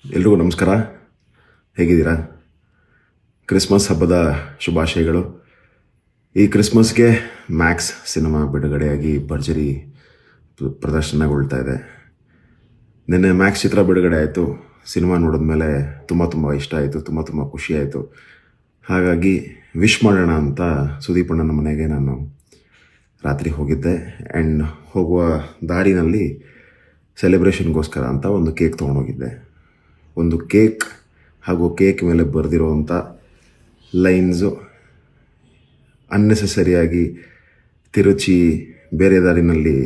ಎಲ್ರಿಗೂ ನಮಸ್ಕಾರ. ಹೇಗಿದ್ದೀರಾ? ಕ್ರಿಸ್ಮಸ್ ಹಬ್ಬದ ಶುಭಾಶಯಗಳು. ಈ ಕ್ರಿಸ್ಮಸ್ಗೆ ಮ್ಯಾಕ್ಸ್ ಸಿನಿಮಾ ಬಿಡುಗಡೆಯಾಗಿ ಭರ್ಜರಿ ಪ್ರದರ್ಶನಗೊಳ್ತಾ ಇದೆ. ನಿನ್ನೆ ಮ್ಯಾಕ್ಸ್ ಚಿತ್ರ ಬಿಡುಗಡೆ ಆಯಿತು. ಸಿನಿಮಾ ನೋಡಿದ್ಮೇಲೆ ತುಂಬ ಇಷ್ಟ ಆಯಿತು, ತುಂಬ ಖುಷಿ ಆಯಿತು. ಹಾಗಾಗಿ ವಿಶ್ ಮಾಡೋಣ ಅಂತ ಸುದೀಪ್ ಅಣ್ಣನ ಮನೆಗೆ ನಾನು ರಾತ್ರಿ ಹೋಗಿದ್ದೆ. ಆ್ಯಂಡ್ ಹೋಗುವ ದಾರಿನಲ್ಲಿ ಸೆಲೆಬ್ರೇಷನ್ಗೋಸ್ಕರ ಅಂತ ಒಂದು ಕೇಕ್ ತೊಗೊಂಡೋಗಿದ್ದೆ. ಒಂದು ಕೇಕ್ ಹಾಗೂ ಕೇಕ್ ಮೇಲೆ ಬರೆದಿರುವಂಥ ಲೈನ್ಸು ಅನ್ನೆಸೆಸರಿಯಾಗಿ ತಿರುಚಿ ಬೇರೆ ದಾರಿನಲ್ಲಿ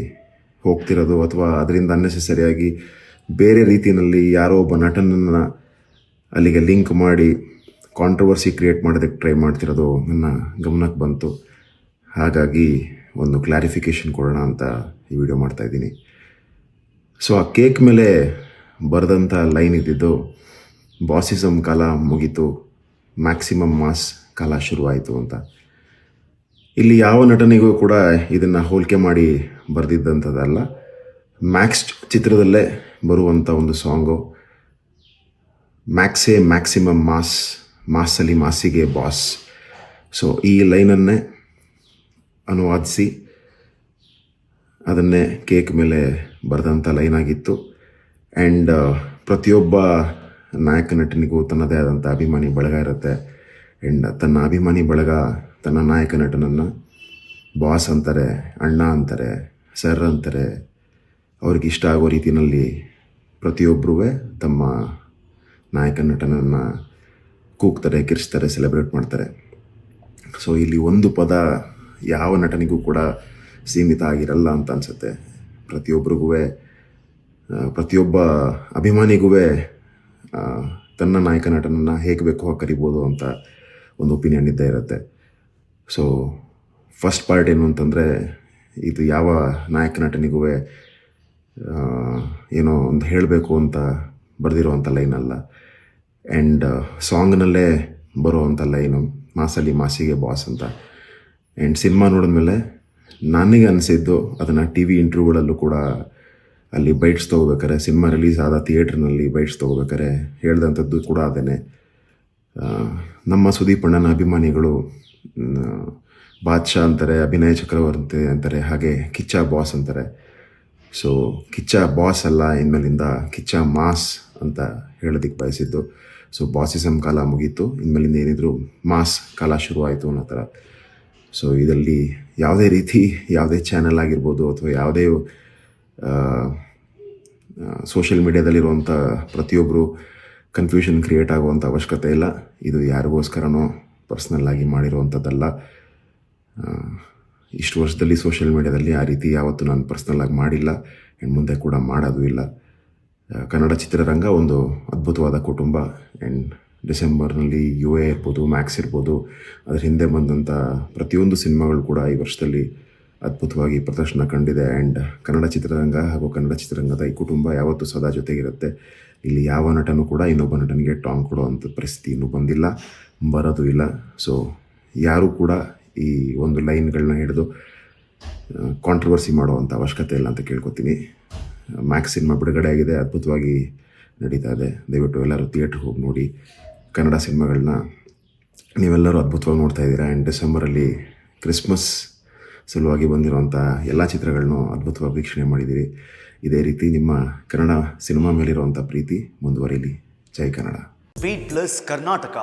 ಹೋಗ್ತಿರೋದು, ಅಥವಾ ಅದರಿಂದ ಅನ್ನೆಸೆಸರಿಯಾಗಿ ಬೇರೆ ರೀತಿಯಲ್ಲಿ ಯಾರೋ ಒಬ್ಬ ನಟನನ್ನು ಅಲ್ಲಿಗೆ ಲಿಂಕ್ ಮಾಡಿ ಕಾಂಟ್ರವರ್ಸಿ ಕ್ರಿಯೇಟ್ ಮಾಡೋದಕ್ಕೆ ಟ್ರೈ ಮಾಡ್ತಿರೋದು ನನ್ನ ಗಮನಕ್ಕೆ ಬಂತು. ಹಾಗಾಗಿ ಒಂದು ಕ್ಲಾರಿಫಿಕೇಷನ್ ಕೊಡೋಣ ಅಂತ ಈ ವಿಡಿಯೋ ಮಾಡ್ತಾಯಿದ್ದೀನಿ. ಸೊ ಆ ಕೇಕ್ ಮೇಲೆ ಬರೆದಂಥ ಲೈನ್ ಇದ್ದಿದ್ದು, ಬಾಸಿಸಮ್ ಕಾಲ ಮುಗೀತು, ಮ್ಯಾಕ್ಸಿಮಮ್ ಮಾಸ್ ಕಾಲ ಶುರುವಾಯಿತು ಅಂತ. ಇಲ್ಲಿ ಯಾವ ನಟನಿಗೂ ಕೂಡ ಇದನ್ನು ಹೋಲಿಕೆ ಮಾಡಿ ಬರೆದಿದ್ದಂಥದ್ದಲ್ಲ. ಮ್ಯಾಕ್ಸ್ ಚಿತ್ರದಲ್ಲೇ ಬರುವಂಥ ಒಂದು ಸಾಂಗು, ಮ್ಯಾಕ್ಸೇ ಮ್ಯಾಕ್ಸಿಮಮ್ ಮಾಸ್, ಮಾಸಲ್ಲಿ ಮಾಸಿಗೆ ಬಾಸ್. ಸೊ ಈ ಲೈನನ್ನೇ ಅನುವಾದಿಸಿ ಅದನ್ನೇ ಕೇಕ್ ಮೇಲೆ ಬರೆದಂಥ ಲೈನ್ ಆಗಿತ್ತು. ಆ್ಯಂಡ್ ಪ್ರತಿಯೊಬ್ಬ ನಾಯಕ ನಟನಿಗೂ ತನ್ನದೇ ಆದಂಥ ಅಭಿಮಾನಿ ಬಳಗ ಇರುತ್ತೆ. ಆ್ಯಂಡ್ ತನ್ನ ಅಭಿಮಾನಿ ಬಳಗ ತನ್ನ ನಾಯಕ ನಟನನ್ನು ಬಾಸ್ ಅಂತಾರೆ, ಅಣ್ಣ ಅಂತಾರೆ, ಸರ್ ಅಂತಾರೆ. ಅವ್ರಿಗೆ ಇಷ್ಟ ಆಗೋ ರೀತಿಯಲ್ಲಿ ಪ್ರತಿಯೊಬ್ಬರೂ ತಮ್ಮ ನಾಯಕ ನಟನನ್ನು ಕೂಗ್ತಾರೆ, ಕಿರಿಸ್ತಾರೆ, ಸೆಲೆಬ್ರೇಟ್ ಮಾಡ್ತಾರೆ. ಸೊ ಇಲ್ಲಿ ಒಂದು ಪದ ಯಾವ ನಟನಿಗೂ ಕೂಡ ಸೀಮಿತ ಆಗಿರಲ್ಲ ಅಂತ ಅನಿಸುತ್ತೆ. ಪ್ರತಿಯೊಬ್ಬ ಅಭಿಮಾನಿಗೂ ತನ್ನ ನಾಯಕ ನಟನನ್ನು ಹೇಗೆ ಬೇಕೋ ಕರಿಬೋದು ಅಂತ ಒಂದು ಒಪಿನಿಯನ್ ಇದ್ದೇ ಇರುತ್ತೆ. ಸೊ ಫಸ್ಟ್ ಪಾರ್ಟ್ ಏನು ಅಂತಂದರೆ, ಇದು ಯಾವ ನಾಯಕ ನಟನಿಗೂ ಏನೋ ಒಂದು ಹೇಳಬೇಕು ಅಂತ ಬರೆದಿರುವಂಥ ಲೈನ್ ಅಲ್ಲ. ಆ್ಯಂಡ್ ಸಾಂಗ್ನಲ್ಲೇ ಬರುವಂಥ ಲೈನು ಮಾಸಲ್ಲಿ ಮಾಸಿಗೆ ಬಾಸ್ ಅಂತ. ಆ್ಯಂಡ್ ಸಿನಿಮಾ ನೋಡಿದ್ಮೇಲೆ ನನಗೆ ಅನಿಸಿದ್ದು, ಅದನ್ನು ಟಿ ವಿ ಇಂಟರ್ವ್ಯೂಗಳಲ್ಲೂ ಕೂಡ ಅಲ್ಲಿ ಬೈಟ್ಸ್ ತೊಗೋಬೇಕಾರೆ, ಸಿನಿಮಾ ರಿಲೀಸ್ ಆದ ಥಿಯೇಟ್ರ್ನಲ್ಲಿ ಬೈಟ್ಸ್ ತೊಗೋಬೇಕಾರೆ ಹೇಳ್ದಂಥದ್ದು ಕೂಡ ಅದೇ. ನಮ್ಮ ಸುದೀಪ್ ಅಣ್ಣನ ಅಭಿಮಾನಿಗಳು ಬಾದ್ಶಾ ಅಂತಾರೆ, ಅಭಿನಯ ಚಕ್ರವರ್ತಿ ಅಂತಾರೆ, ಹಾಗೆ ಕಿಚ್ಚ ಬಾಸ್ ಅಂತಾರೆ. ಸೊ ಕಿಚ್ಚ ಬಾಸ್ ಅಲ್ಲ, ಇನ್ಮೇಲಿಂದ ಕಿಚ್ಚ ಮಾಸ್ ಅಂತ ಹೇಳೋದಕ್ಕೆ ಬಯಸಿದ್ದು. ಸೊ ಬಾಸಿಸಮ್ ಕಾಲ ಮುಗೀತು, ಇನ್ಮೇಲಿಂದ ಏನಿದ್ರು ಮಾಸ್ ಕಾಲ ಶುರುವಾಯಿತು ಅನ್ನೋ ಥರ. ಸೊ ಇದರಲ್ಲಿ ಯಾವುದೇ ಚಾನೆಲ್ ಆಗಿರ್ಬೋದು, ಅಥವಾ ಯಾವುದೇ ಸೋಷಿಯಲ್ ಮೀಡಿಯಾದಲ್ಲಿರುವಂಥ ಪ್ರತಿಯೊಬ್ಬರು ಕನ್ಫ್ಯೂಷನ್ ಕ್ರಿಯೇಟ್ ಆಗುವಂಥ ಅವಶ್ಯಕತೆ ಇಲ್ಲ. ಇದು ಯಾರಿಗೋಸ್ಕರನೋ ಪರ್ಸ್ನಲ್ಲಾಗಿ ಮಾಡಿರುವಂಥದ್ದಲ್ಲ. ಇಷ್ಟು ವರ್ಷದಲ್ಲಿ ಸೋಷಿಯಲ್ ಮೀಡಿಯಾದಲ್ಲಿ ಆ ರೀತಿ ಯಾವತ್ತೂ ನಾನು ಪರ್ಸ್ನಲ್ಲಾಗಿ ಮಾಡಿಲ್ಲ, ಆ್ಯಂಡ್ ಮುಂದೆ ಕೂಡ ಮಾಡೋದು ಇಲ್ಲ. ಕನ್ನಡ ಚಿತ್ರರಂಗ ಒಂದು ಅದ್ಭುತವಾದ ಕುಟುಂಬ. ಆ್ಯಂಡ್ ಡಿಸೆಂಬರ್ನಲ್ಲಿ UA ಇರ್ಬೋದು, ಮ್ಯಾಕ್ಸ್ ಇರ್ಬೋದು, ಅದರ ಹಿಂದೆ ಬಂದಂಥ ಪ್ರತಿಯೊಂದು ಸಿನಿಮಾಗಳು ಕೂಡ ಈ ವರ್ಷದಲ್ಲಿ ಅದ್ಭುತವಾಗಿ ಪ್ರದರ್ಶನ ಕಂಡಿದೆ. ಆ್ಯಂಡ್ ಕನ್ನಡ ಚಿತ್ರರಂಗ ಹಾಗೂ ಕನ್ನಡ ಚಿತ್ರರಂಗದ ಈ ಕುಟುಂಬ ಯಾವತ್ತೂ ಸದಾ ಜೊತೆಗಿರುತ್ತೆ. ಇಲ್ಲಿ ಯಾವ ನಟನೂ ಕೂಡ ಇನ್ನೊಬ್ಬ ನಟನಿಗೆ ಟಾಂಗ್ ಕೊಡುವಂಥ ಪರಿಸ್ಥಿತಿ ಇನ್ನೂ ಬಂದಿಲ್ಲ, ಬರೋದು ಇಲ್ಲ. ಸೊ ಯಾರೂ ಕೂಡ ಈ ಒಂದು ಲೈನ್ಗಳನ್ನ ಹಿಡಿದು ಕಾಂಟ್ರವರ್ಸಿ ಮಾಡುವಂಥ ಅವಶ್ಯಕತೆ ಇಲ್ಲ ಅಂತ ಕೇಳ್ಕೊತೀನಿ. ಮ್ಯಾಕ್ಸ್ ಸಿನಿಮಾ ಬಿಡುಗಡೆ ಆಗಿದೆ, ಅದ್ಭುತವಾಗಿ ನಡೀತಾ ಇದೆ. ದಯವಿಟ್ಟು ಎಲ್ಲರೂ ಥಿಯೇಟ್ರಿಗೆ ಹೋಗಿ ನೋಡಿ. ಕನ್ನಡ ಸಿನಿಮಾಗಳನ್ನ ನೀವೆಲ್ಲರೂ ಅದ್ಭುತವಾಗಿ ನೋಡ್ತಾ ಇದ್ದೀರಾ. ಆ್ಯಂಡ್ ಡಿಸೆಂಬರಲ್ಲಿ ಕ್ರಿಸ್ಮಸ್ ಸಲುವಾಗಿ ಬಂದಿರುವಂಥ ಎಲ್ಲ ಚಿತ್ರಗಳನ್ನೂ ಅದ್ಭುತವಾಗಿ ವೀಕ್ಷಣೆ ಮಾಡಿದ್ದೀರಿ. ಇದೇ ರೀತಿ ನಿಮ್ಮ ಕನ್ನಡ ಸಿನಿಮಾ ಮೇಲಿರುವಂಥ ಪ್ರೀತಿ ಮುಂದುವರಿಲಿ. ಜೈ ಕನ್ನಡ. Beat plus Karnataka.